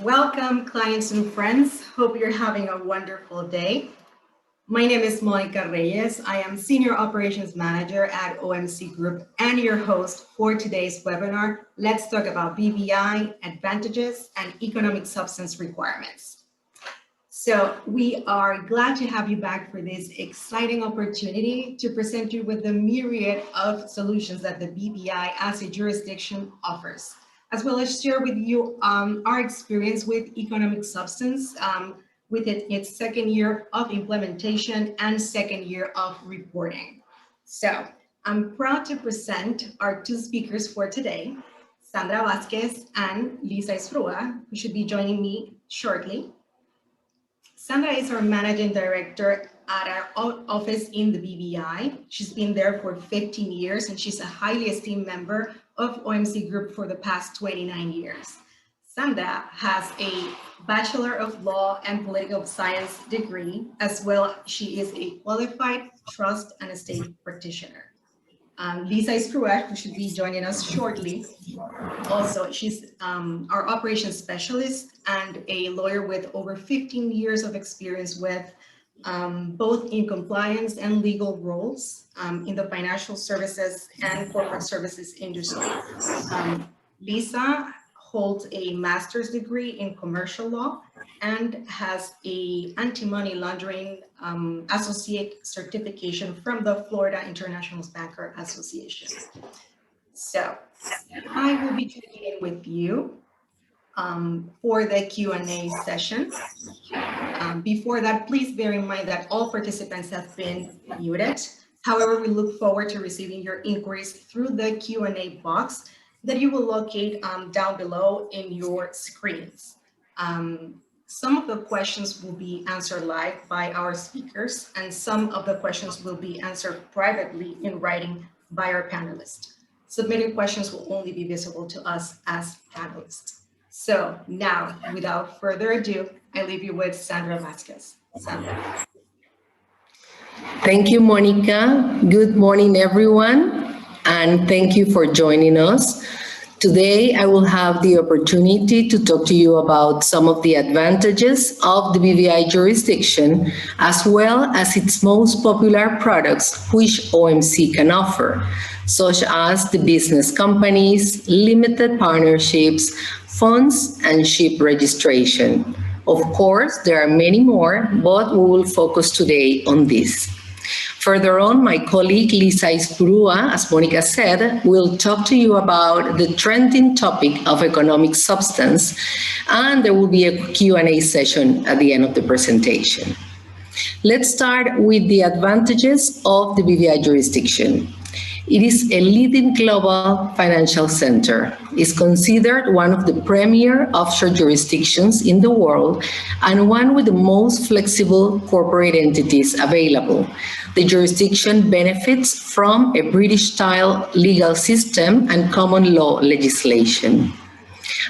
Welcome, clients and friends. Hope you're having a wonderful day. My name is Monica Reyes. I am Senior Operations Manager at OMC Group and your host for today's webinar. Let's talk about BVI advantages and economic substance requirements. So we are glad to have you back for this exciting opportunity to present you with the myriad of solutions that the BVI as a jurisdiction offers, as well as share with you our experience with economic substance with its second year of implementation and second year of reporting. So I'm proud to present our two speakers for today, Sandra Vasquez and Lisa Isfrua, who should be joining me shortly. Sandra is our Managing Director at our office in the BVI. She's been there for 15 years and she's a highly esteemed member of OMC Group for the past 29 years. Sandra has a Bachelor of Law and Political Science degree, as well she is a qualified trust and estate practitioner. Lisa Isfrua, who should be joining us shortly. Also, she's our operations specialist and a lawyer with over 15 years of experience with both in compliance and legal roles in the financial services and corporate services industry. Lisa holds a master's degree in commercial law and has a anti-money laundering associate certification from the Florida International Banker Association. So I will be checking in with you for the Q&A session. Before that, please bear in mind that all participants have been muted. However, we look forward to receiving your inquiries through the Q&A box that you will locate down below in your screens. Some of the questions will be answered live by our speakers, and some of the questions will be answered privately in writing by our panelists. Submitted questions will only be visible to us as panelists. So now, without further ado, I leave you with Sandra Vasquez. Sandra. Thank you, Monica. Good morning, everyone, and thank you for joining us. Today, I will have the opportunity to talk to you about some of the advantages of the BVI jurisdiction, as well as its most popular products which OMC can offer, such as the business companies, limited partnerships, funds, and ship registration. Of course, there are many more, but we will focus today on this. Further on, my colleague Lisa Isfrua, as Monica said, will talk to you about the trending topic of economic substance, and there will be a Q&A session at the end of the presentation. Let's start with the advantages of the BVI jurisdiction. It is a leading global financial center. It's considered one of the premier offshore jurisdictions in the world and one with the most flexible corporate entities available. The jurisdiction benefits from a British-style legal system and common law legislation.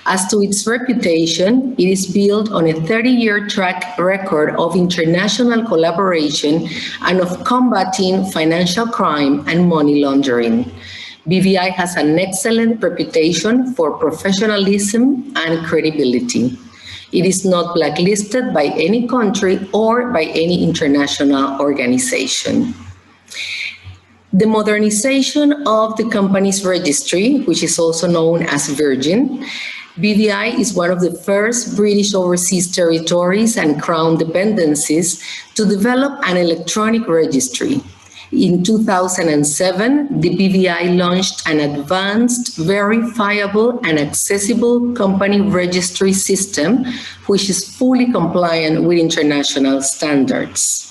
As to its reputation, it is built on a 30-year track record of international collaboration and of combating financial crime and money laundering. BVI has an excellent reputation for professionalism and credibility. It is not blacklisted by any country or by any international organization. The modernization of the company's registry, which is also known as Virgin, BVI is one of the first British overseas territories and crown dependencies to develop an electronic registry. In 2007, the BVI launched an advanced, verifiable, and accessible company registry system, which is fully compliant with international standards.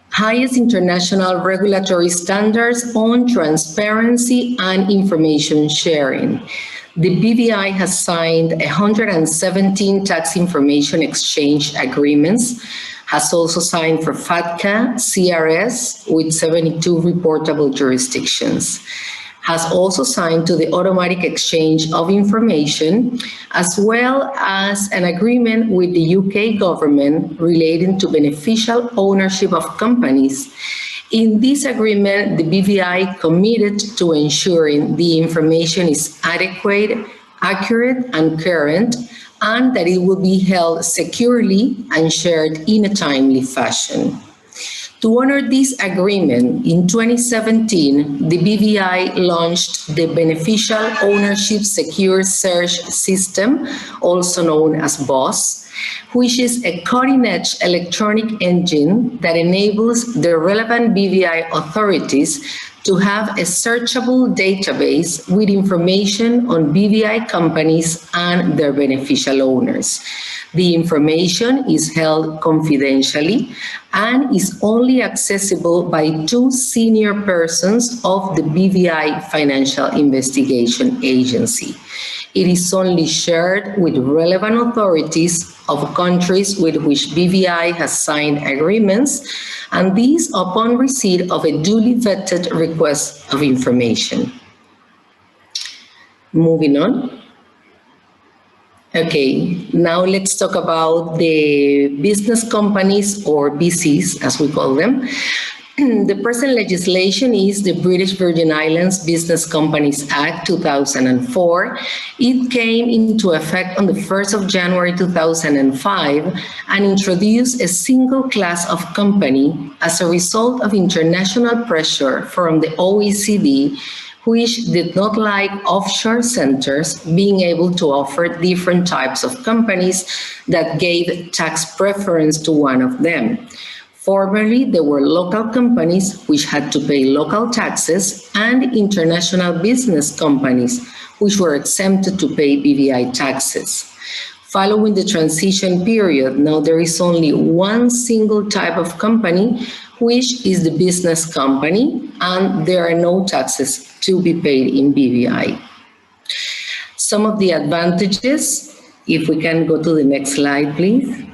Highest international regulatory standards on transparency and information sharing. The BVI has signed 117 tax information exchange agreements, has also signed for FATCA, CRS with 72 reportable jurisdictions, has also signed to the automatic exchange of information, as well as an agreement with the UK government relating to beneficial ownership of companies. In this agreement, the BVI committed to ensuring the information is adequate, accurate, and current, and that it will be held securely and shared in a timely fashion. To honor this agreement, in 2017, the BVI launched the Beneficial Ownership Secure Search System, also known as BOSS, which is a cutting-edge electronic engine that enables the relevant BVI authorities to have a searchable database with information on BVI companies and their beneficial owners. The information is held confidentially and is only accessible by 2 senior persons of the BVI Financial Investigation Agency. It is only shared with relevant authorities of countries with which BVI has signed agreements, and these upon receipt of a duly vetted request of information. Moving on. Okay, now let's talk about the business companies, or BCs as we call them. The present legislation is the British Virgin Islands Business Companies Act 2004. It came into effect on the 1st of January 2005 and introduced a single class of company as a result of international pressure from the OECD, which did not like offshore centers being able to offer different types of companies that gave tax preference to one of them. Formerly, there were local companies which had to pay local taxes and international business companies which were exempted to pay BVI taxes. Following the transition period, now there is only one single type of company, which is the business company, and there are no taxes to be paid in BVI. Some of the advantages, if we can go to the next slide, please.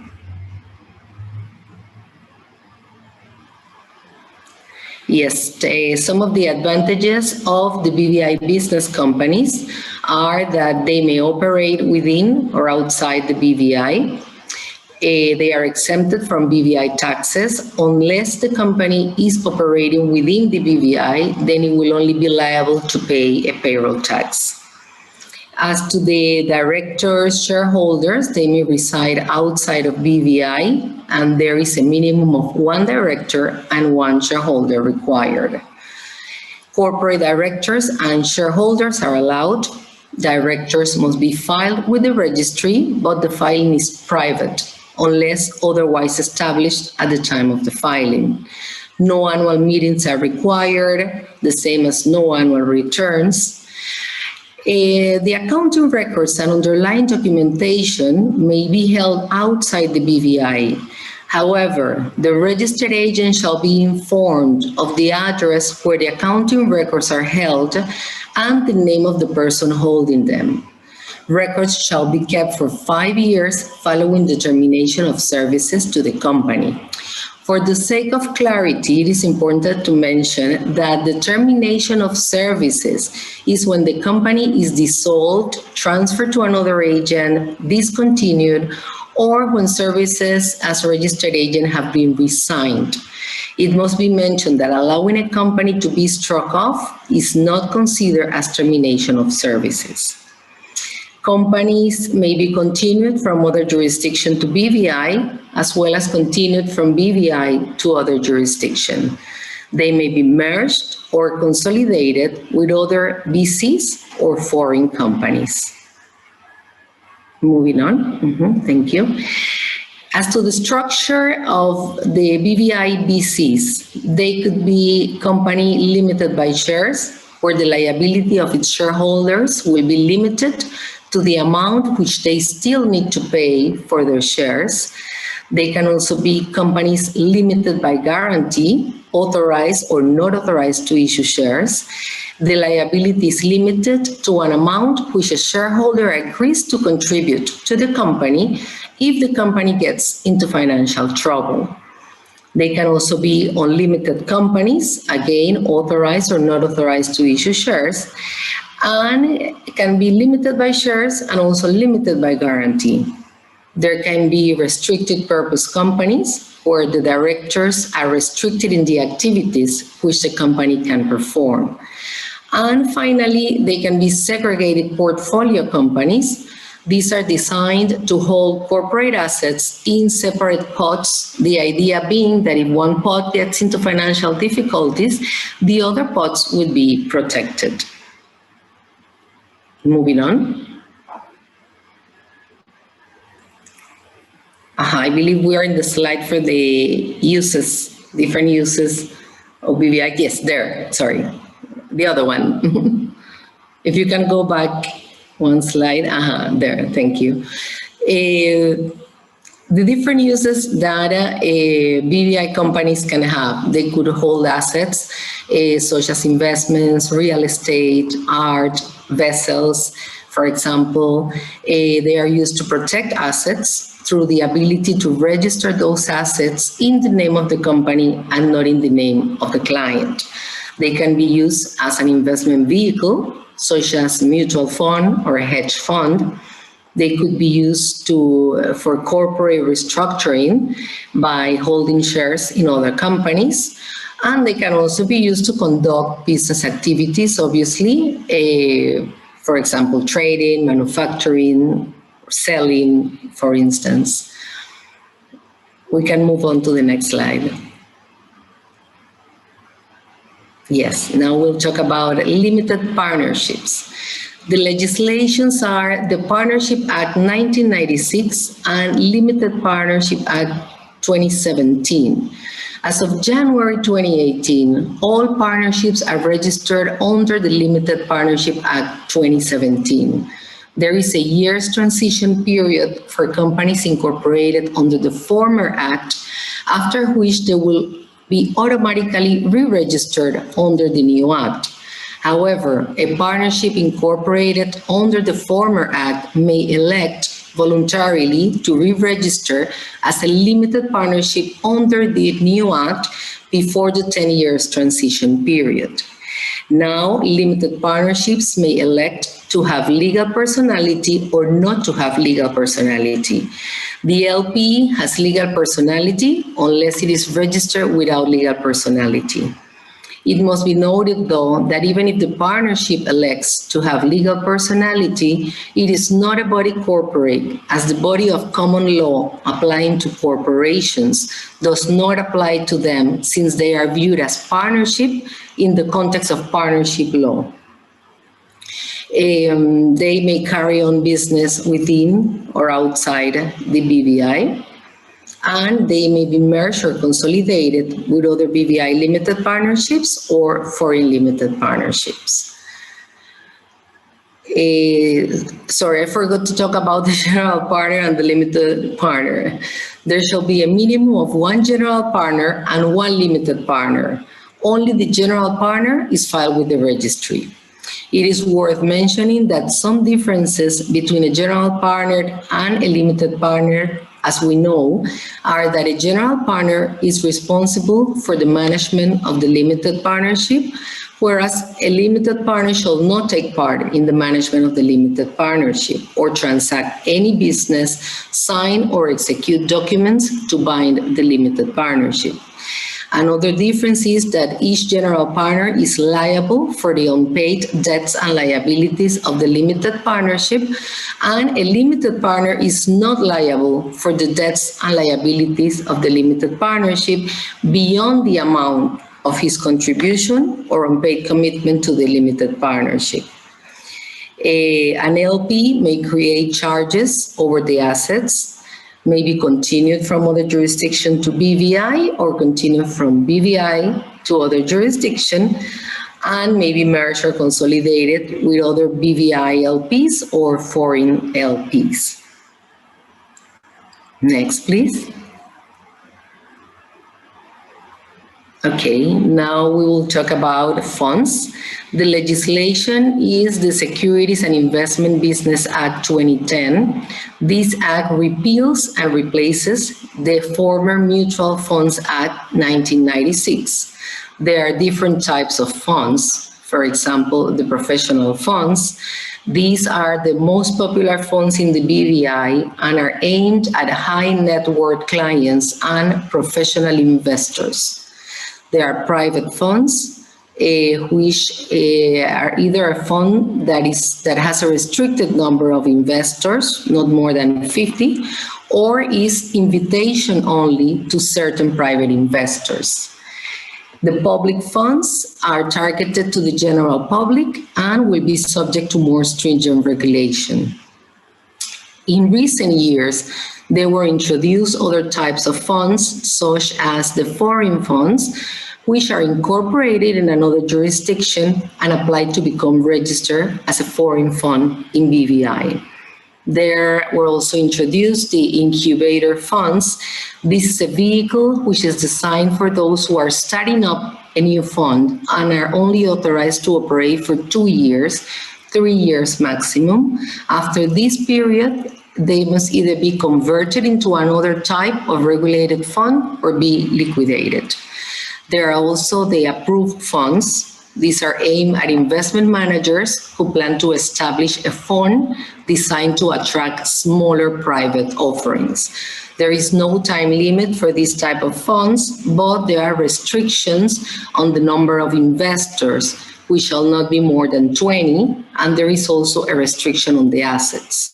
Yes, some of the advantages of the BVI business companies are that they may operate within or outside the BVI. They are exempted from BVI taxes unless the company is operating within the BVI, then it will only be liable to pay a payroll tax. As to the directors, shareholders, they may reside outside of BVI, and there is a minimum of 1 director and 1 shareholder required. Corporate directors and shareholders are allowed. Directors must be filed with the registry, but the filing is private unless otherwise established at the time of the filing. No annual meetings are required, the same as no annual returns. The accounting records and underlying documentation may be held outside the BVI. However, the registered agent shall be informed of the address where the accounting records are held and the name of the person holding them. Records shall be kept for 5 years following the termination of services to the company. For the sake of clarity, it is important to mention that the termination of services is when the company is dissolved, transferred to another agent, discontinued, or when services as a registered agent have been resigned. It must be mentioned that allowing a company to be struck off is not considered as termination of services. Companies may be continued from other jurisdiction to BVI, as well as continued from BVI to other jurisdiction. They may be merged or consolidated with other BCs or foreign companies. Moving on, thank you. As to the structure of the BVI BCs, they could be company limited by shares, where the liability of its shareholders will be limited to the amount which they still need to pay for their shares. They can also be companies limited by guarantee, authorized or not authorized to issue shares. The liability is limited to an amount which a shareholder agrees to contribute to the company if the company gets into financial trouble. They can also be unlimited companies, again, authorized or not authorized to issue shares, and it can be limited by shares and also limited by guarantee. There can be restricted purpose companies where the directors are restricted in the activities which the company can perform. And finally, they can be segregated portfolio companies. These are designed to hold corporate assets in separate pots, the idea being that if one pot gets into financial difficulties, the other pots will be protected. Moving on. I believe we are in the slide for the uses, different uses of BVI. Yes, there, sorry, the other one. If you can go back one slide, there, thank you. The different uses that BVI companies can have, they could hold assets such as investments, real estate, art, vessels, for example. They are used to protect assets through the ability to register those assets in the name of the company and not in the name of the client. They can be used as an investment vehicle, such as a mutual fund or a hedge fund. They could be used for corporate restructuring by holding shares in other companies. And they can also be used to conduct business activities, obviously, for example, trading, manufacturing, selling, for instance. We can move on to the next slide. Yes, now we'll talk about limited partnerships. The legislations are the Partnership Act 1996 and Limited Partnership Act 2017. As of January 2018, all partnerships are registered under the Limited Partnership Act 2017. There is a year's transition period for companies incorporated under the former act, after which they will be automatically re-registered under the new act. However, a partnership incorporated under the former act may elect voluntarily to re-register as a limited partnership under the new act before the 10 years transition period. Now, limited partnerships may elect to have legal personality or not to have legal personality. The LP has legal personality unless it is registered without legal personality. It must be noted, though, that even if the partnership elects to have legal personality, it is not a body corporate, as the body of common law applying to corporations does not apply to them, since they are viewed as partnership in the context of partnership law. They may carry on business within or outside the BVI, and they may be merged or consolidated with other BVI limited partnerships or foreign limited partnerships. Sorry, I forgot to talk about the general partner and the limited partner. There shall be a minimum of one general partner and one limited partner. Only the general partner is filed with the registry. It is worth mentioning that some differences between a general partner and a limited partner, as we know, are that a general partner is responsible for the management of the limited partnership, whereas a limited partner shall not take part in the management of the limited partnership or transact any business, sign or execute documents to bind the limited partnership. Another difference is that each general partner is liable for the unpaid debts and liabilities of the limited partnership, and a limited partner is not liable for the debts and liabilities of the limited partnership beyond the amount of his contribution or unpaid commitment to the limited partnership. An LP may create charges over the assets, may be continued from other jurisdiction to BVI or continue from BVI to other jurisdiction, and may be merged or consolidated with other BVI LPs or foreign LPs. Next, please. Okay, now we will talk about funds. The legislation is the Securities and Investment Business Act 2010. This act repeals and replaces the former Mutual Funds Act 1996. There are different types of funds. For example, the professional funds. These are the most popular funds in the BVI and are aimed at high net worth clients and professional investors. There are private funds, which are either a fund that has a restricted number of investors, not more than 50, or is invitation only to certain private investors. The public funds are targeted to the general public and will be subject to more stringent regulation. In recent years, there were introduced other types of funds, such as the foreign funds, which are incorporated in another jurisdiction and applied to become registered as a foreign fund in BVI. There were also introduced the incubator funds. This is a vehicle which is designed for those who are starting up a new fund and are only authorized to operate for 2 years, 3 years maximum. After this period, they must either be converted into another type of regulated fund or be liquidated. There are also the approved funds. These are aimed at investment managers who plan to establish a fund designed to attract smaller private offerings. There is no time limit for this type of funds, but there are restrictions on the number of investors, which shall not be more than 20, and there is also a restriction on the assets.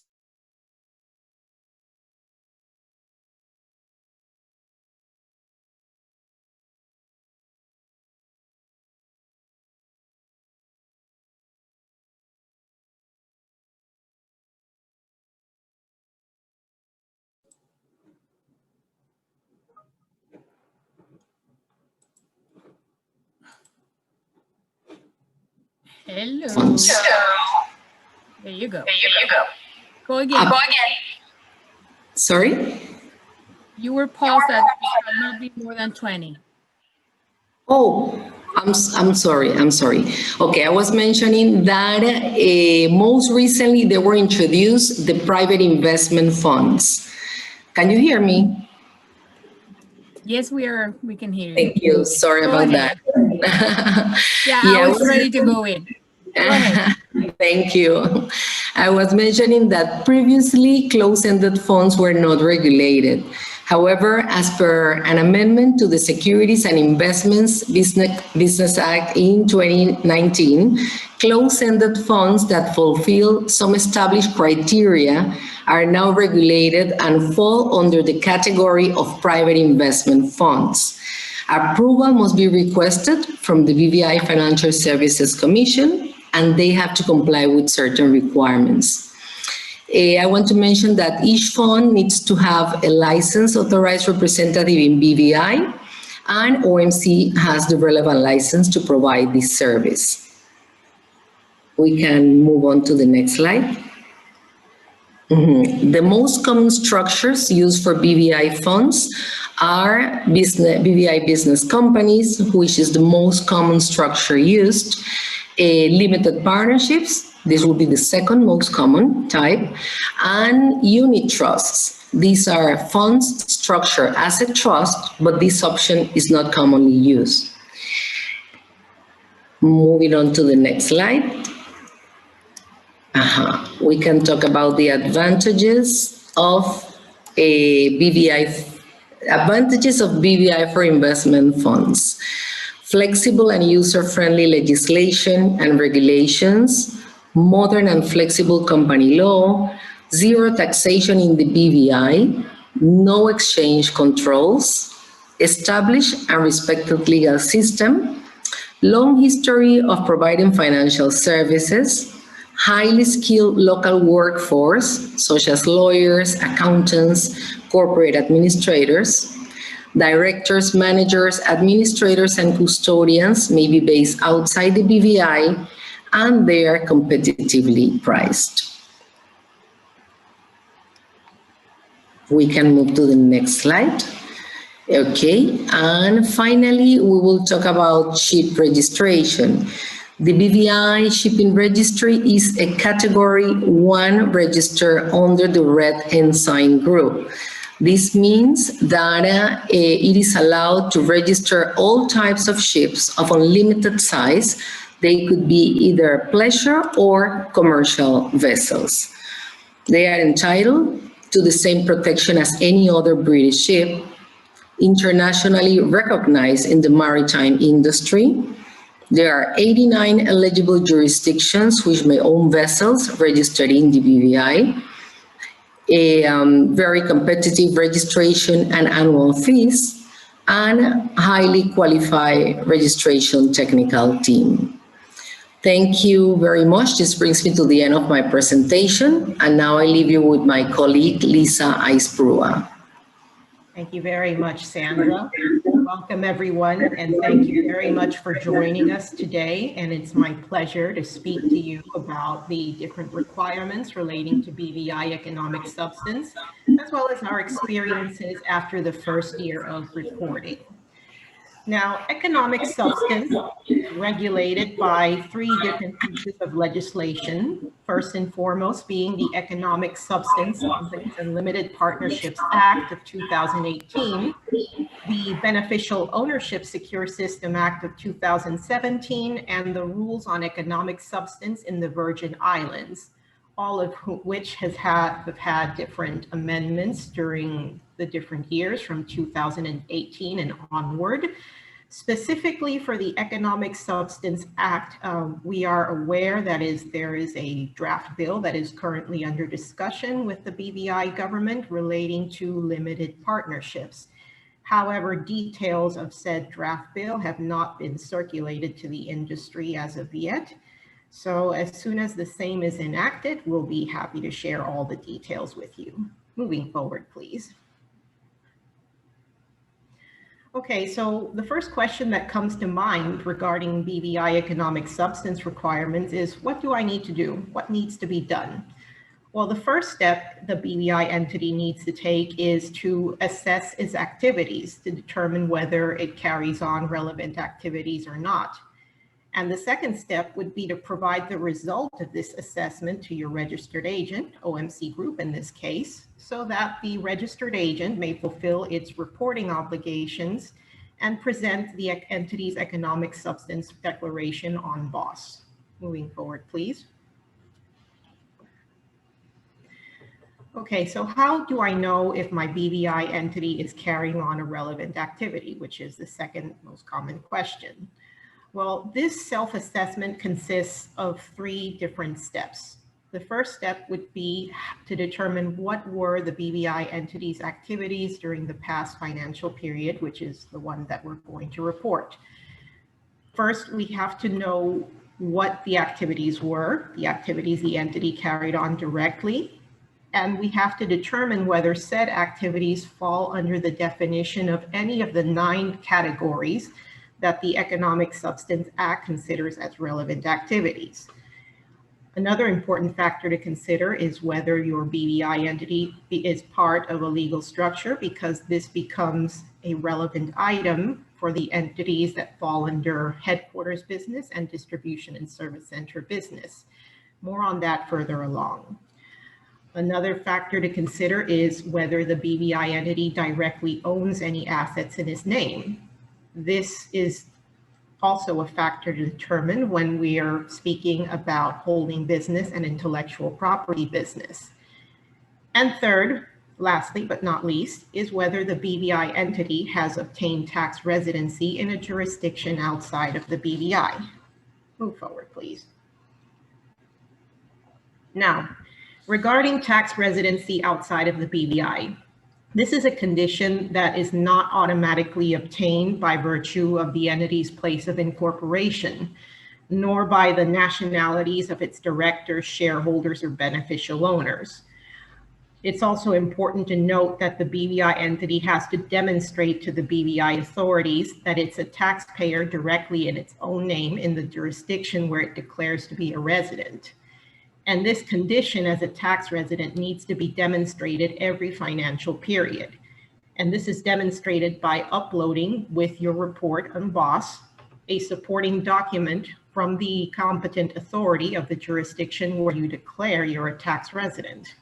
Hello. There you go. Go again. Sorry? You were paused at not be more than 20. Oh, I'm sorry. Okay, I was mentioning that most recently they were introduced the private investment funds. Can you hear me? Yes, we can hear you. Thank you. Sorry Go about ahead. that. Yeah, I was ready to go in. Go ahead. Thank you. I was mentioning that previously closed-ended funds were not regulated. However, as per an amendment to the Securities and Investments Business Act in 2019, closed-ended funds that fulfill some established criteria are now regulated and fall under the category of private investment funds. Approval must be requested from the BVI Financial Services Commission, and they have to comply with certain requirements. I want to mention that each fund needs to have a licensed authorized representative in BVI, and OMC has the relevant license to provide this service. We can move on to the next slide. The most common structures used for BVI funds are BVI business companies, which is the most common structure used, limited partnerships, this will be the second most common type, and unit trusts. These are funds structured as a trust, but this option is not commonly used. Moving on to the next slide. We can talk about the advantages of BVI for investment funds. Flexible and user-friendly legislation and regulations, modern and flexible company law, zero taxation in the BVI, no exchange controls, established and respected legal system, long history of providing financial services, highly skilled local workforce, such as lawyers, accountants, corporate administrators. Directors, managers, administrators, and custodians may be based outside the BVI, and they are competitively priced. We can move to the next slide. Okay, and finally, we will talk about ship registration. The BVI Shipping Registry is a Category 1 register under the Red Ensign Group. This means that it is allowed to register all types of ships of unlimited size. They could be either pleasure or commercial vessels. They are entitled to the same protection as any other British ship, internationally recognized in the maritime industry. There are 89 eligible jurisdictions which may own vessels registered in the BVI, a very competitive registration and annual fees, and highly qualified registration technical team. Thank you very much. This brings me to the end of my presentation, and now I leave you with my colleague, Lisa Aisprua. Thank you very much, Sandra. Welcome, everyone, and thank you very much for joining us today. And it's my pleasure to speak to you about the different requirements relating to BVI Economic Substance, as well as our experiences after the first year of reporting. Now, economic substance is regulated by three different pieces of legislation. First and foremost being the Economic Substance Companies and Limited Partnerships Act of 2018, the Beneficial Ownership Secure System Act of 2017, and the Rules on Economic Substance in the Virgin Islands, all of which have had different amendments during the different years from 2018 and onward. Specifically for the Economic Substance Act, we are aware that there is a draft bill that is currently under discussion with the BVI government relating to limited partnerships. However, details of said draft bill have not been circulated to the industry as of yet. So as soon as the same is enacted, we'll be happy to share all the details with you. Moving forward, please. Okay, so the first question that comes to mind regarding BVI economic substance requirements is, what do I need to do? What needs to be done? Well, the first step the BVI entity needs to take is to assess its activities to determine whether it carries on relevant activities or not. And the second step would be to provide the result of this assessment to your registered agent, OMC Group in this case, so that the registered agent may fulfill its reporting obligations and present the entity's economic substance declaration on BOSS. Moving forward, please. Okay, so how do I know if my BVI entity is carrying on a relevant activity, which is the second most common question? Well, this self-assessment consists of three different steps. The first step would be to determine what were the BVI entity's activities during the past financial period, which is the one that we're going to report. First, we have to know what the activities were, the activities the entity carried on directly, and we have to determine whether said activities fall under the definition of any of the 9 categories that the Economic Substance Act considers as relevant activities. Another important factor to consider is whether your BVI entity is part of a legal structure, because this becomes a relevant item for the entities that fall under headquarters business and distribution and service center business. More on that further along. Another factor to consider is whether the BVI entity directly owns any assets in its name. This is also a factor to determine when we are speaking about holding business and intellectual property business. And third, lastly but not least, is whether the BVI entity has obtained tax residency in a jurisdiction outside of the BVI. Move forward, please. Now, regarding tax residency outside of the BVI, this is a condition that is not automatically obtained by virtue of the entity's place of incorporation, nor by the nationalities of its directors, shareholders, or beneficial owners. It's also important to note that the BVI entity has to demonstrate to the BVI authorities that it's a taxpayer directly in its own name in the jurisdiction where it declares to be a resident. And this condition as a tax resident needs to be demonstrated every financial period. And this is demonstrated by uploading with your report on BOSS a supporting document from the competent authority of the jurisdiction where you declare you're a tax resident.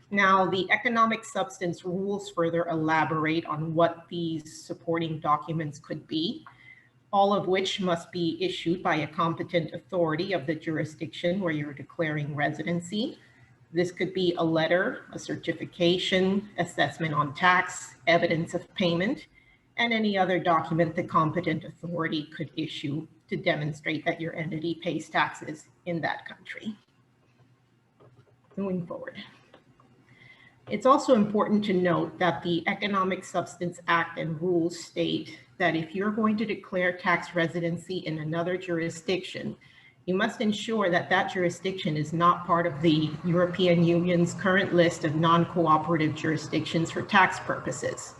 Now, the economic substance rules further elaborate on what these supporting documents could be, all of which must be issued by a competent authority of the jurisdiction where you're declaring residency. This could be a letter, a certification, assessment on tax, evidence of payment, and any other document the competent authority could issue to demonstrate that your entity pays taxes in that country. Moving forward. It's also important to note that the Economic Substance Act and rules state that if you're going to declare tax residency in another jurisdiction, you must ensure that that jurisdiction is not part of the European Union's current list of non-cooperative jurisdictions for tax purposes.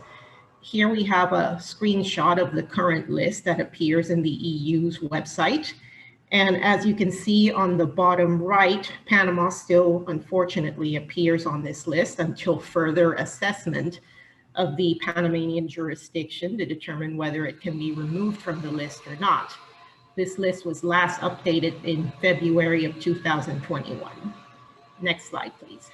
Here we have a screenshot of the current list that appears in the EU's website. And as you can see on the bottom right, Panama still unfortunately appears on this list until further assessment of the Panamanian jurisdiction to determine whether it can be removed from the list or not. This list was last updated in February of 2021. Next slide, please.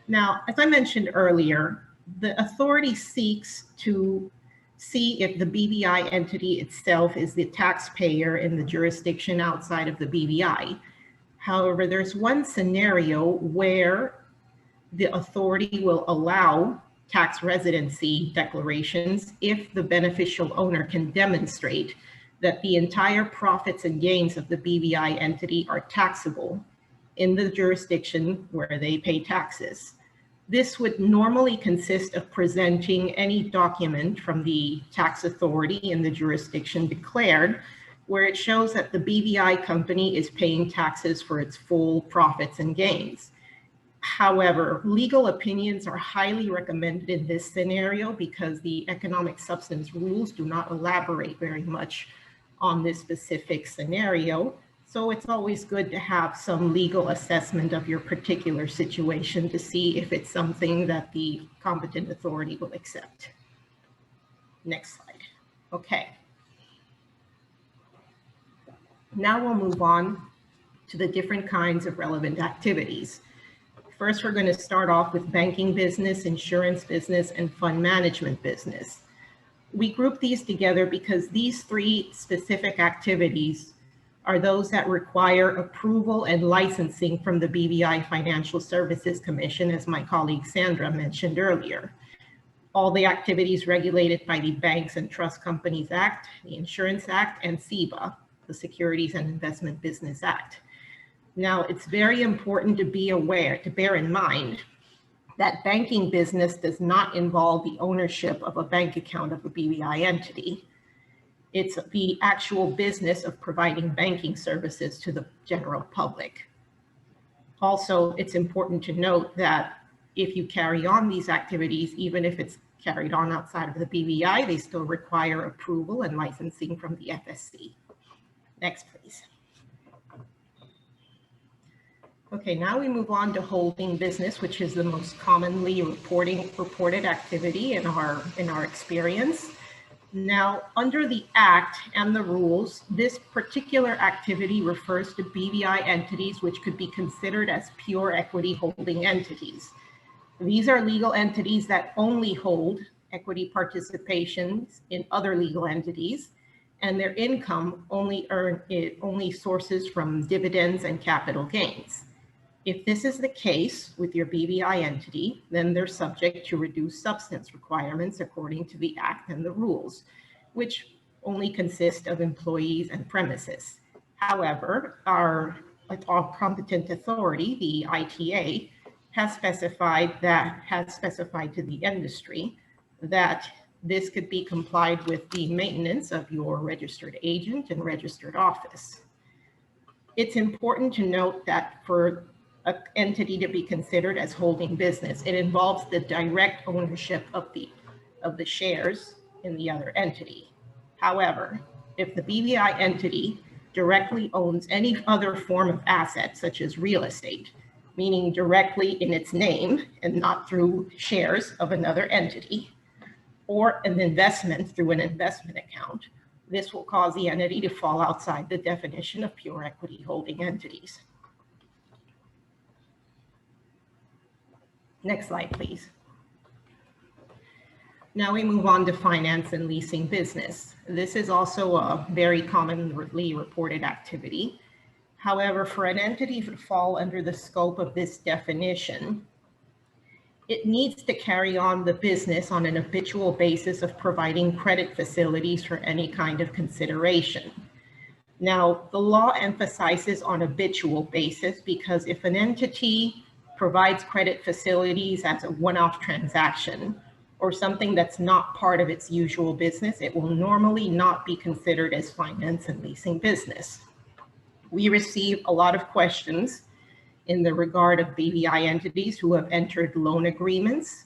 Now, as I mentioned earlier, the authority seeks to see if the BVI entity itself is the taxpayer in the jurisdiction outside of the BVI. However, there's one scenario where the authority will allow tax residency declarations if the beneficial owner can demonstrate that the entire profits and gains of the BVI entity are taxable in the jurisdiction where they pay taxes. This would normally consist of presenting any document from the tax authority in the jurisdiction declared, where it shows that the BVI company is paying taxes for its full profits and gains. However, legal opinions are highly recommended in this scenario because the economic substance rules do not elaborate very much on this specific scenario. So it's always good to have some legal assessment of your particular situation to see if it's something that the competent authority will accept. Next slide. Okay. Now we'll move on to the different kinds of relevant activities. First, we're going to start off with banking business, insurance business, and fund management business. We group these together because these three specific activities are those that require approval and licensing from the BVI Financial Services Commission, as my colleague Sandra mentioned earlier. All the activities regulated by the Banks and Trust Companies Act, the Insurance Act, and SEBA, the Securities and Investment Business Act. Now, it's very important to be aware, to bear in mind, that banking business does not involve the ownership of a bank account of a BVI entity. It's the actual business of providing banking services to the general public. Also, it's important to note that if you carry on these activities, even if it's carried on outside of the BVI, they still require approval and licensing from the FSC. Next, please. Okay, now we move on to holding business, which is the most commonly reported activity in our experience. Now, under the Act and the rules, this particular activity refers to BVI entities which could be considered as pure equity holding entities. These are legal entities that only hold equity participations in other legal entities, and their income only sources from dividends and capital gains. If this is the case with your BVI entity, then they're subject to reduced substance requirements according to the Act and the rules, which only consist of employees and premises. However, our competent authority, the ITA, has specified to the industry that this could be complied with the maintenance of your registered agent and registered office. It's important to note that for an entity to be considered as holding business, it involves the direct ownership of the shares in the other entity. However, if the BVI entity directly owns any other form of asset, such as real estate, meaning directly in its name and not through shares of another entity, or an investment through an investment account, this will cause the entity to fall outside the definition of pure equity holding entities. Next slide, please. Now we move on to finance and leasing business. This is also a very commonly reported activity. However, for an entity to fall under the scope of this definition, it needs to carry on the business on an habitual basis of providing credit facilities for any kind of consideration. Now, the law emphasizes on habitual basis because if an entity provides credit facilities as a one-off transaction or something that's not part of its usual business, it will normally not be considered as finance and leasing business. We receive a lot of questions in the regard of BVI entities who have entered loan agreements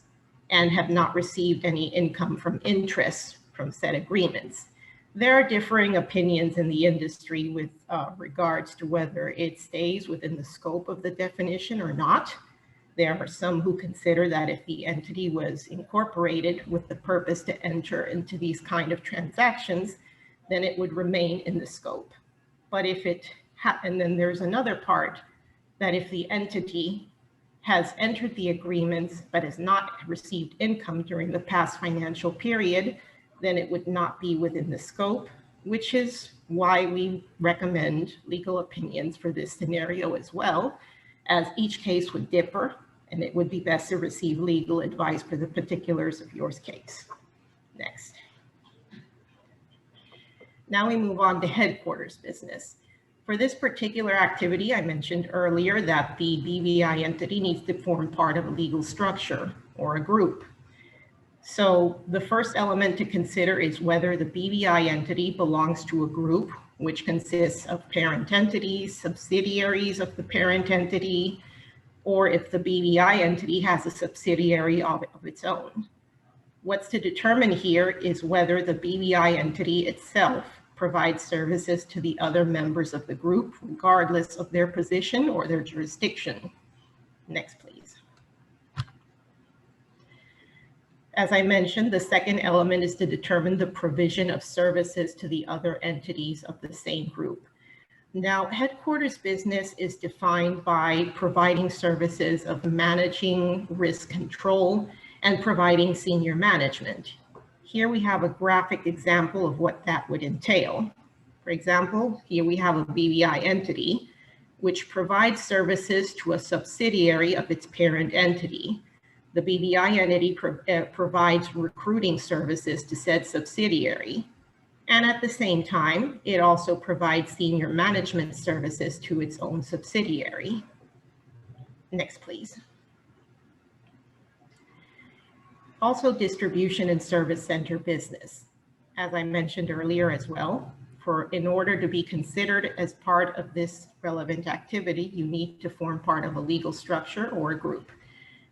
and have not received any income from interest from said agreements. There are differing opinions in the industry with regards to whether it stays within the scope of the definition or not. There are some who consider that if the entity was incorporated with the purpose to enter into these kind of transactions, then it would remain in the scope. But if it, and then there's another part, that if the entity has entered the agreements but has not received income during the past financial period, then it would not be within the scope, which is why we recommend legal opinions for this scenario as well, as each case would differ, and it would be best to receive legal advice for the particulars of your case. Next. Now we move on to headquarters business. For this particular activity, I mentioned earlier that the BVI entity needs to form part of a legal structure or a group. So the first element to consider is whether the BVI entity belongs to a group, which consists of parent entities, subsidiaries of the parent entity, or if the BVI entity has a subsidiary of its own. What's to determine here is whether the BVI entity itself provides services to the other members of the group, regardless of their position or their jurisdiction. Next, please. As I mentioned, the second element is to determine the provision of services to the other entities of the same group. Now, headquarters business is defined by providing services of managing risk control and providing senior management. Here we have a graphic example of what that would entail. For example, here we have a BVI entity, which provides services to a subsidiary of its parent entity. The BVI entity provides recruiting services to said subsidiary. And at the same time, it also provides senior management services to its own subsidiary. Next, please. Also, distribution and service center business. As I mentioned earlier as well, in order to be considered as part of this relevant activity, you need to form part of a legal structure or a group.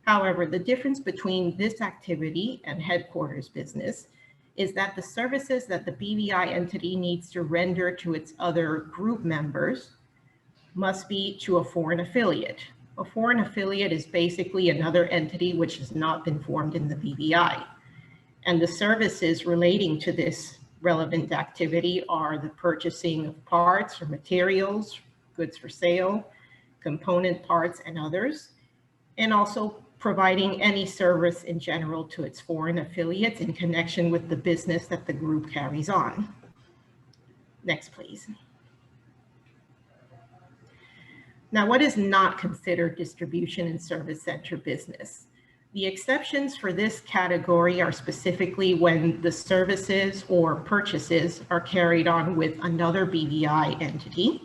However, the difference between this activity and headquarters business is that the services that the BVI entity needs to render to its other group members must be to a foreign affiliate. A foreign affiliate is basically another entity which has not been formed in the BVI. And the services relating to this relevant activity are the purchasing of parts or materials, goods for sale, component parts, and others, and also providing any service in general to its foreign affiliates in connection with the business that the group carries on. Next, please. Now, what is not considered distribution and service center business? The exceptions for this category are specifically when the services or purchases are carried on with another BVI entity.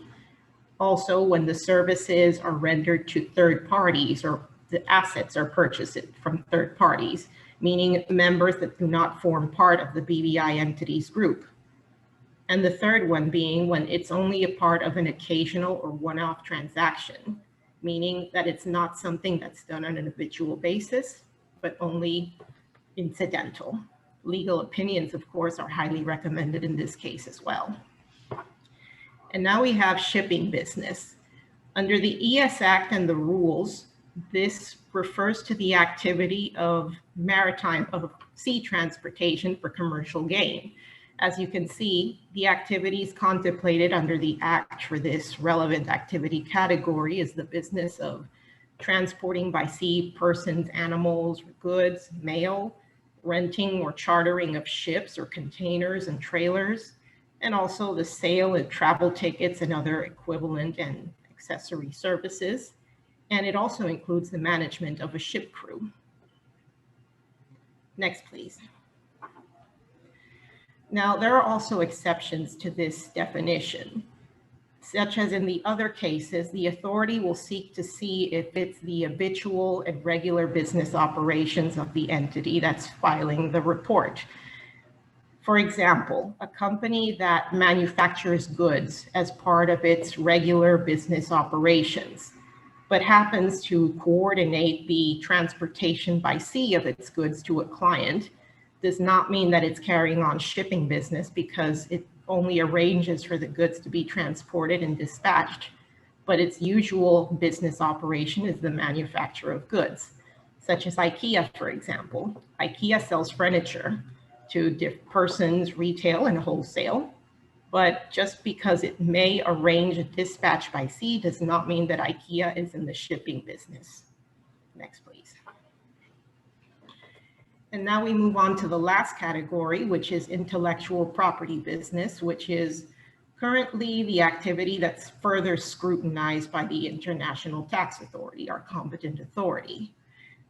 Also, when the services are rendered to third parties or the assets are purchased from third parties, meaning members that do not form part of the BVI entity's group. And the third one being when it's only a part of an occasional or one-off transaction, meaning that it's not something that's done on an habitual basis, but only incidental. Legal opinions, of course, are highly recommended in this case as well. And now we have shipping business. Under the ES Act and the rules, this refers to the activity of sea transportation for commercial gain. As you can see, the activities contemplated under the Act for this relevant activity category is the business of transporting by sea persons, animals, goods, mail, renting or chartering of ships or containers and trailers, and also the sale of travel tickets and other equivalent and accessory services. And it also includes the management of a ship crew. Next, please. Now, there are also exceptions to this definition, such as in the other cases, the authority will seek to see if it's the habitual and regular business operations of the entity that's filing the report. For example, a company that manufactures goods as part of its regular business operations, but happens to coordinate the transportation by sea of its goods to a client, does not mean that it's carrying on shipping business because it only arranges for the goods to be transported and dispatched, but its usual business operation is the manufacture of goods, such as IKEA, for example. IKEA sells furniture to persons, retail and wholesale, but just because it may arrange a dispatch by sea does not mean that IKEA is in the shipping business. Next, please. And now we move on to the last category, which is intellectual property business, which is currently the activity that's further scrutinized by the International Tax Authority, our competent authority.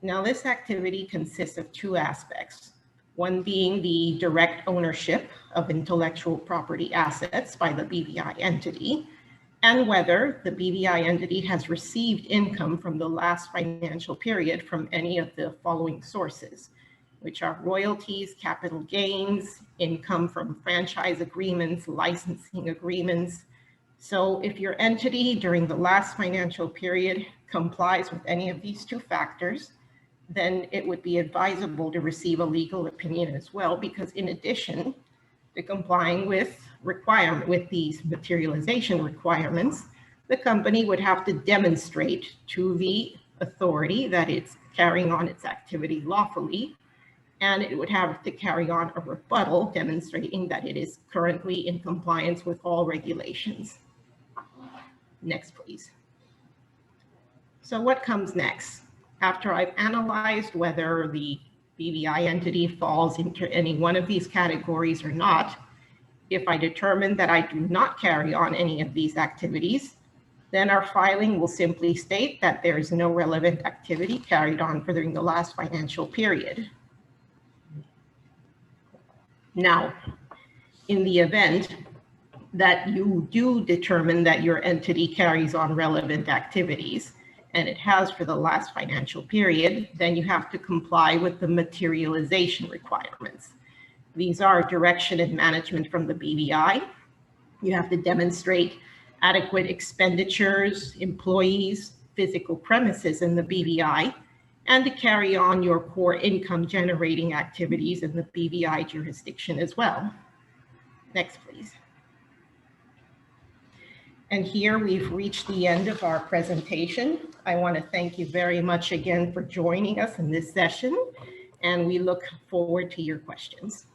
Now, this activity consists of two aspects, one being the direct ownership of intellectual property assets by the BVI entity, and whether the BVI entity has received income from the last financial period from any of the following sources, which are royalties, capital gains, income from franchise agreements, licensing agreements. So if your entity during the last financial period complies with any of these two factors, then it would be advisable to receive a legal opinion as well, because in addition to complying with these materialization requirements, the company would have to demonstrate to the authority that it's carrying on its activity lawfully, and it would have to carry on a rebuttal demonstrating that it is currently in compliance with all regulations. Next, please. So what comes next? After I've analyzed whether the BVI entity falls into any one of these categories or not, if I determine that I do not carry on any of these activities, then our filing will simply state that there is no relevant activity carried on during the last financial period. Now, in the event that you do determine that your entity carries on relevant activities, and it has for the last financial period, then you have to comply with the materialization requirements. These are direction and management from the BVI. You have to demonstrate adequate expenditures, employees, physical premises in the BVI, and to carry on your core income generating activities in the BVI jurisdiction as well. Next, please. And here we've reached the end of our presentation. I want to thank you very much again for joining us in this session, and we look forward to your questions.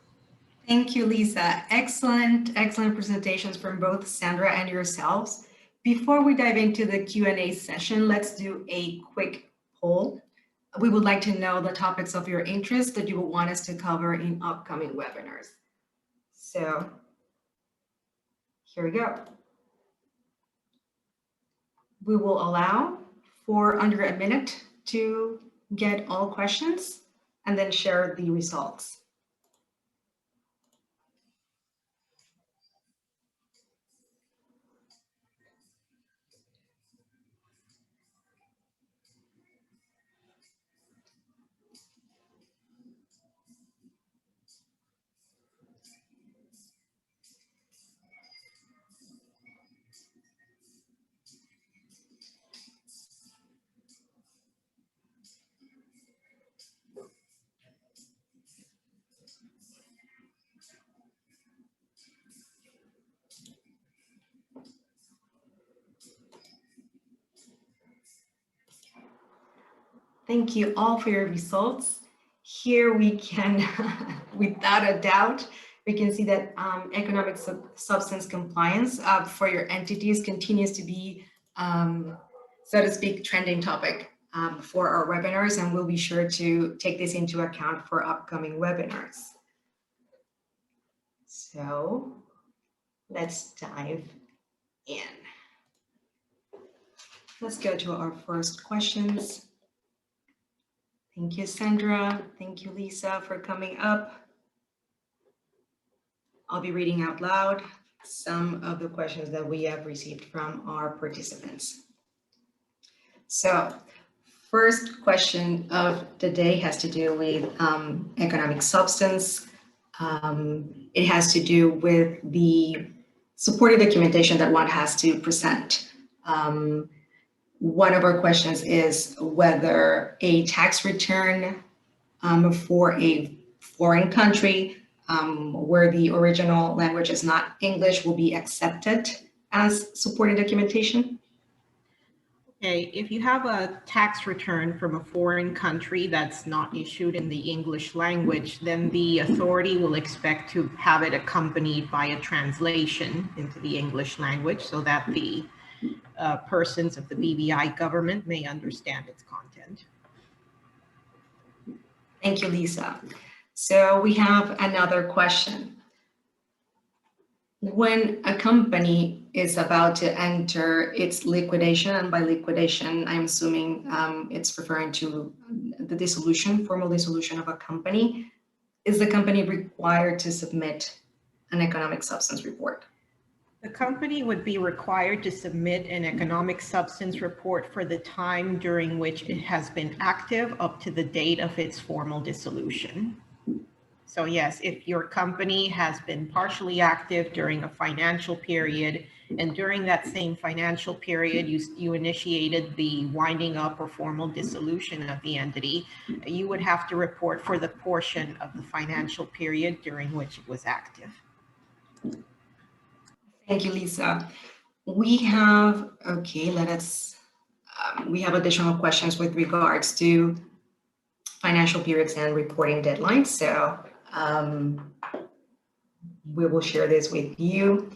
Thank you, Lisa. Excellent presentations from both Sandra and yourselves. Before we dive into the Q&A session, let's do a quick poll. We would like to know the topics of your interest that you would want us to cover in upcoming webinars. So here we go. We will allow for under a minute to get all questions and then share the results. Thank you all for your results. Here we can, without a doubt, we can see that economic substance compliance for your entities continues to be, so to speak, trending topic for our webinars, and we'll be sure to take this into account for upcoming webinars. So let's dive in. Let's go to our first questions. Thank you, Sandra. Thank you, Lisa, for coming up. I'll be reading out loud some of the questions that we have received from our participants. So, first question of the day has to do with economic substance. It has to do with the supporting documentation that one has to present. One of our questions is whether a tax return for a foreign country where the original language is not English will be accepted as supporting documentation. Okay, if you have a tax return from a foreign country that's not issued in the English language, then the authority will expect to have it accompanied by a translation into the English language so that the persons of the BVI government may understand its content. Thank you, Lisa. So we have another question. When a company is about to enter its liquidation, and by liquidation, I'm assuming it's referring to the dissolution, formal dissolution of a company, is the company required to submit an economic substance report? The company would be required to submit an economic substance report for the time during which it has been active up to the date of its formal dissolution. So yes, if your company has been partially active during a financial period, and during that same financial period, you initiated the winding up or formal dissolution of the entity, you would have to report for the portion of the financial period during which it was active. Thank you, Lisa. We have, we have additional questions with regards to financial periods and reporting deadlines. So we will share this with you.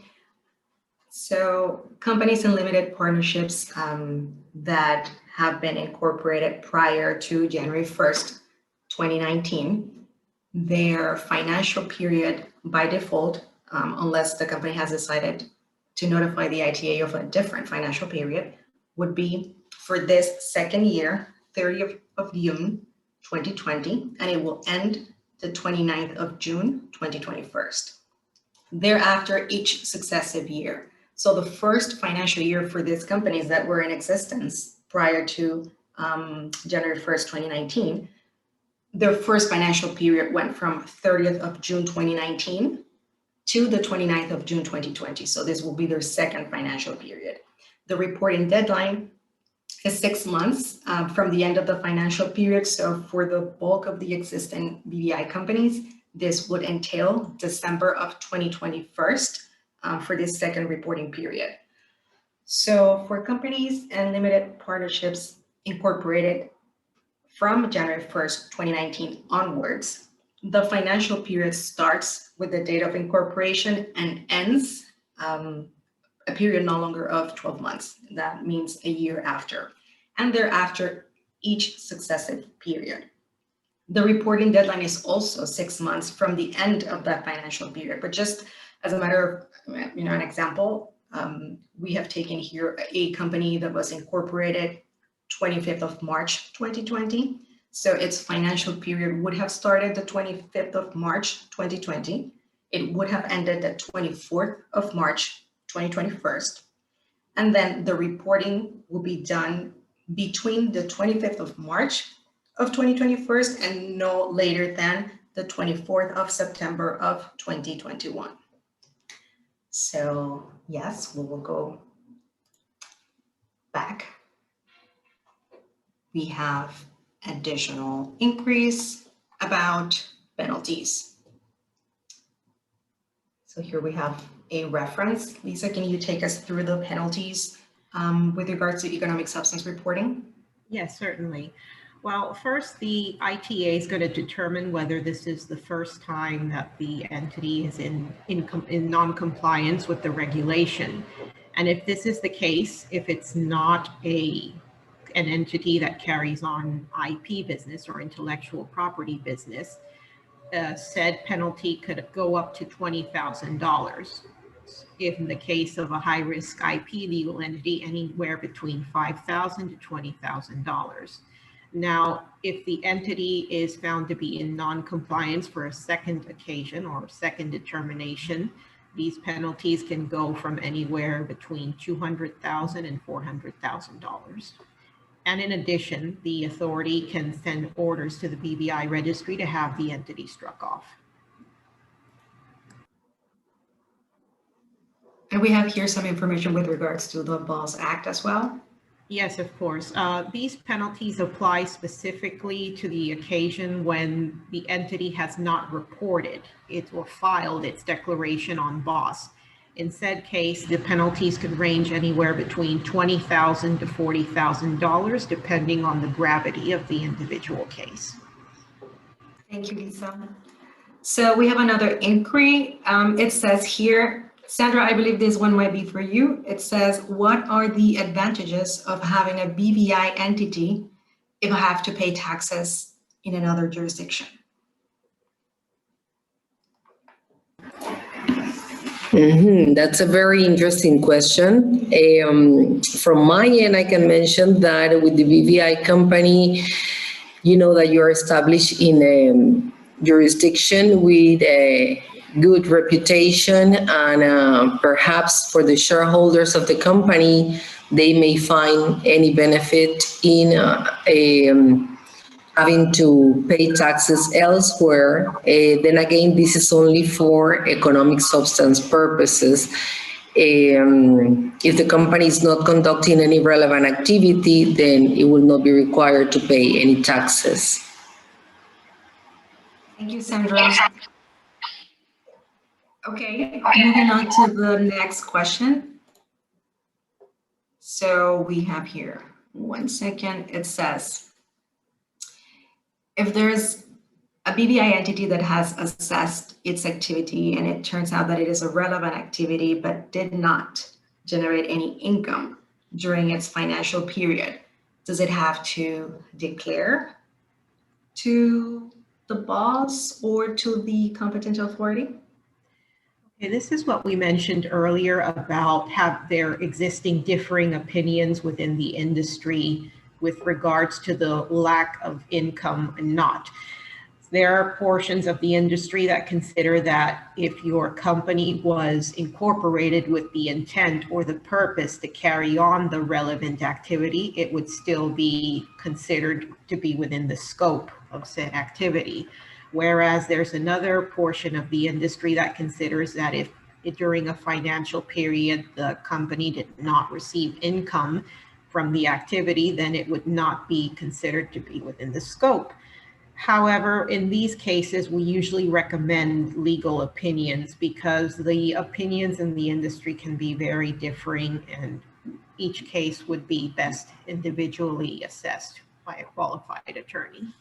So companies and limited partnerships that have been incorporated prior to January 1st, 2019, their financial period by default, unless the company has decided to notify the ITA of a different financial period, would be for this second year, 30th of June, 2020, and it will end the 29th of June, 2021. Thereafter, each successive year. So the first financial year for these companies that were in existence prior to January 1st, 2019, their first financial period went from 30th of June, 2019 to the 29th of June, 2020. So this will be their second financial period. The reporting deadline is 6 months from the end of the financial period. So for the bulk of the existing BVI companies, this would entail December of 2021 for this second reporting period. So for companies and limited partnerships incorporated from January 1st, 2019 onwards, the financial period starts with the date of incorporation and ends a period no longer of 12 months. That means a year after, and thereafter each successive period. The reporting deadline is also 6 months from the end of that financial period. But just as a matter of, an example, we have taken here a company that was incorporated 25th of March, 2020. So its financial period would have started the 25th of March, 2020. It would have ended the 24th of March, 2021. And then the reporting will be done between the 25th of March of 2021 and no later than the 24th of September of 2021. So yes, we will go back. We have additional inquiries about penalties. So here we have a reference. Lisa, can you take us through the penalties with regards to economic substance reporting? Yes, certainly. Well, first, the ITA is going to determine whether this is the first time that the entity is in non-compliance with the regulation. And if this is the case, if it's not an entity that carries on IP business or intellectual property business, said penalty could go up to $20,000. If in the case of a high-risk IP legal entity, anywhere between $5,000 to $20,000. Now, if the entity is found to be in non-compliance for a second occasion or second determination, these penalties can go from anywhere between $200,000 and $400,000. And in addition, the authority can send orders to the BVI registry to have the entity struck off. And we have here some information with regards to the BALS Act as well. Yes, of course. These penalties apply specifically to the occasion when the entity has not reported it or filed its declaration on BOS. In said case, the penalties could range anywhere between $20,000 to $40,000, depending on the gravity of the individual case. Thank you, Lisa. So we have another inquiry. It says here, Sandra, I believe this one might be for you. It says, what are the advantages of having a BVI entity if I have to pay taxes in another jurisdiction? That's a very interesting question. From my end, I can mention that with the BVI company, you know that you're established in a jurisdiction with a good reputation, and perhaps for the shareholders of the company, they may find any benefit in having to pay taxes elsewhere. Then again, this is only for economic substance purposes. If the company is not conducting any relevant activity, then it will not be required to pay any taxes. Thank you, Sandra. Okay, moving on to the next question. So we have here, 1 second, it says, if there's a BVI entity that has assessed its activity and it turns out that it is a relevant activity but did not generate any income during its financial period, does it have to declare to the boss or to the competent authority? Okay, this is what we mentioned earlier about there existing differing opinions within the industry with regards to the lack of income and not. There are portions of the industry that consider that if your company was incorporated with the intent or the purpose to carry on the relevant activity, it would still be considered to be within the scope of said activity. Whereas there's another portion of the industry that considers that if during a financial period the company did not receive income from the activity, then it would not be considered to be within the scope. However, in these cases, we usually recommend legal opinions because the opinions in the industry can be very differing, and each case would be best individually assessed by a qualified attorney.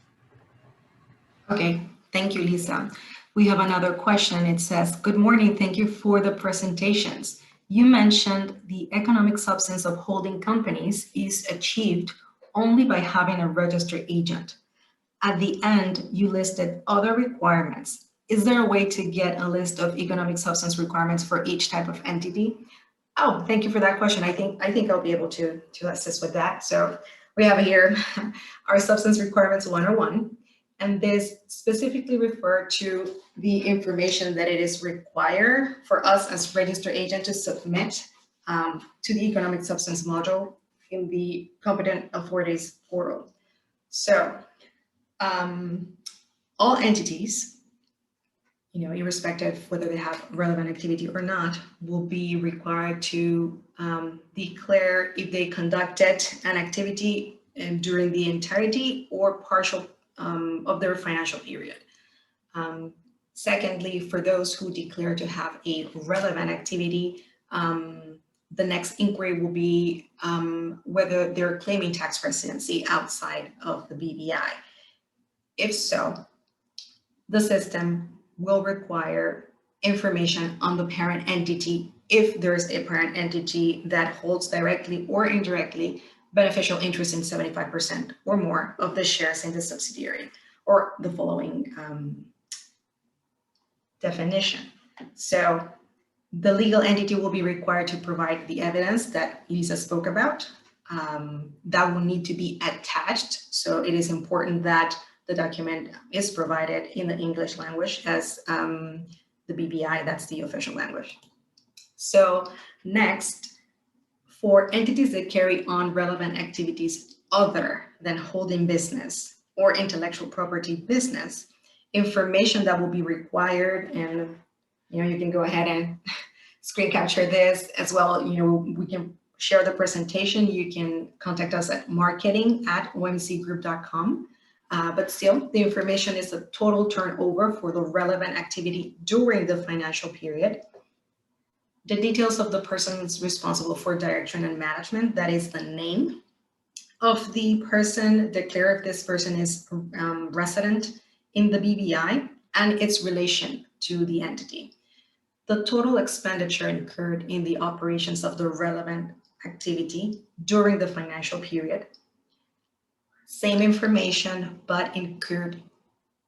Okay, thank you, Lisa. We have another question. It says, good morning, thank you for the presentations. You mentioned the economic substance of holding companies is achieved only by having a registered agent. At the end, you listed other requirements. Is there a way to get a list of economic substance requirements for each type of entity? Oh, thank you for that question. I think I'll be able to assist with that. So we have here our substance requirements 101. And this specifically refer to the information that it is required for us as registered agent to submit to the economic substance module in the competent authorities portal. So all entities, irrespective of whether they have relevant activity or not, will be required to declare if they conducted an activity during the entirety or partial of their financial period. Secondly, for those who declare to have a relevant activity, the next inquiry will be whether they're claiming tax residency outside of the BVI. If so, the system will require information on the parent entity if there's a parent entity that holds directly or indirectly beneficial interest in 75% or more of the shares in the subsidiary, or the following definition. So the legal entity will be required to provide the evidence that Lisa spoke about, that will need to be attached. So it is important that the document is provided in the English language as the BVI, that's the official language. So next, for entities that carry on relevant activities other than holding business or intellectual property business, information that will be required, and you can go ahead and screen capture this as well. We can share the presentation. You can contact us at marketing@omcgroup.com. But still, the information is the total turnover for the relevant activity during the financial period. The details of the persons responsible for direction and management, that is the name of the person, declare if this person is resident in the BVI, and its relation to the entity. The total expenditure incurred in the operations of the relevant activity during the financial period. Same information, but incurred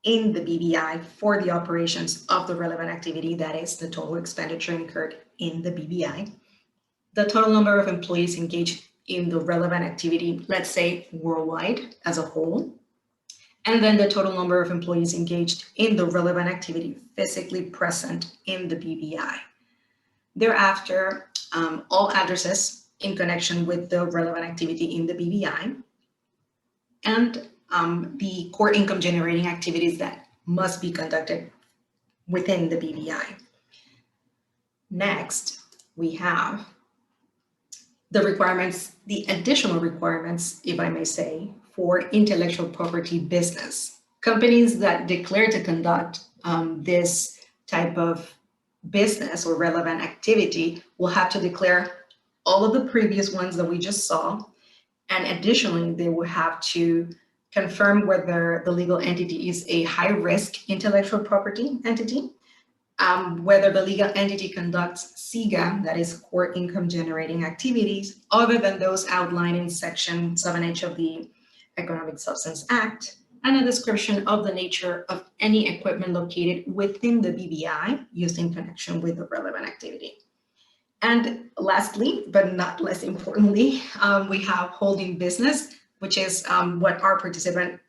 in the BVI for the operations of the relevant activity, that is the total expenditure incurred in the BVI. The total number of employees engaged in the relevant activity, let's say worldwide as a whole, and then the total number of employees engaged in the relevant activity physically present in the BVI. Thereafter, all addresses in connection with the relevant activity in the BVI, and the core income generating activities that must be conducted within the BVI. Next, we have the requirements, the additional requirements, if I may say, for intellectual property business. Companies that declare to conduct this type of business or relevant activity will have to declare all of the previous ones that we just saw. And additionally, they will have to confirm whether the legal entity is a high-risk intellectual property entity, whether the legal entity conducts CIGA, that is core income generating activities, other than those outlined in Section 7H of the Economic Substance Act, and a description of the nature of any equipment located within the BVI used in connection with the relevant activity. And lastly, but not less importantly, we have holding business, which is what our participant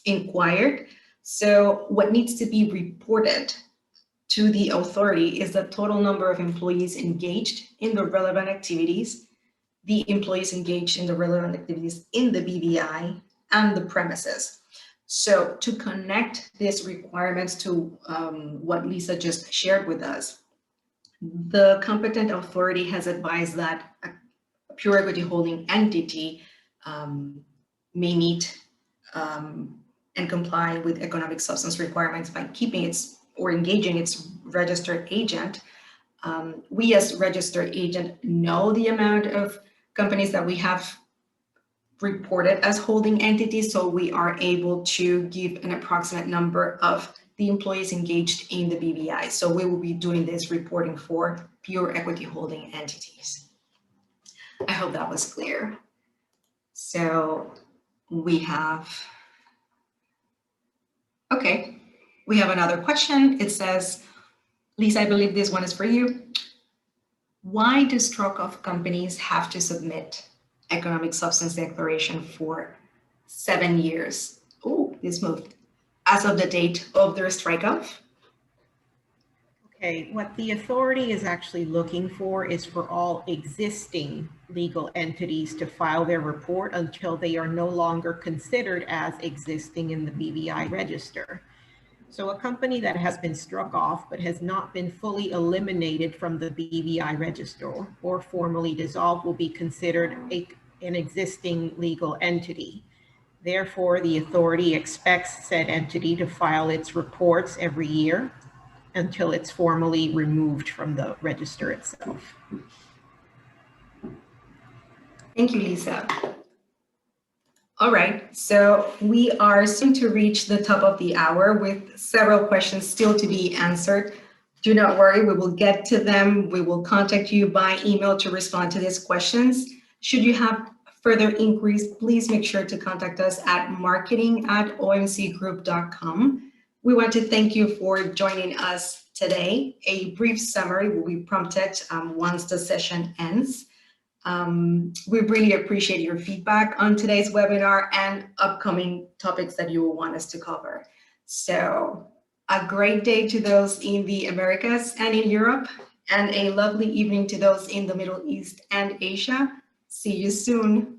inquired. So what needs to be reported to the authority is the total number of employees engaged in the relevant activities, the employees engaged in the relevant activities in the BVI, and the premises. So to connect these requirements to what Lisa just shared with us, the competent authority has advised that a pure equity holding entity may meet and comply with economic substance requirements by keeping its or engaging its registered agent. We as registered agent know the amount of companies that we have reported as holding entities, so we are able to give an approximate number of the employees engaged in the BVI. So we will be doing this reporting for pure equity holding entities. I hope that was clear. So we have, okay, we have another question. It says, Lisa, I believe this one is for you. Why do struck-off companies have to submit economic substance declaration for 7 years? Oh, this moved. As of the date of their strike-off? Okay, what the authority is actually looking for is for all existing legal entities to file their report until they are no longer considered as existing in the BVI register. So a company that has been struck off but has not been fully eliminated from the BVI register or formally dissolved will be considered an existing legal entity. Therefore, the authority expects said entity to file its reports every year until it's formally removed from the register itself. Thank you, Lisa. All right, so we are soon to reach the top of the hour with several questions still to be answered. Do not worry, we will get to them. We will contact you by email to respond to these questions. Should you have further inquiries, please make sure to contact us at marketing@omcgroup.com. We want to thank you for joining us today. A brief summary will be prompted once the session ends. We really appreciate your feedback on today's webinar and upcoming topics that you will want us to cover. So a great day to those in the Americas and in Europe, and a lovely evening to those in the Middle East and Asia. See you soon.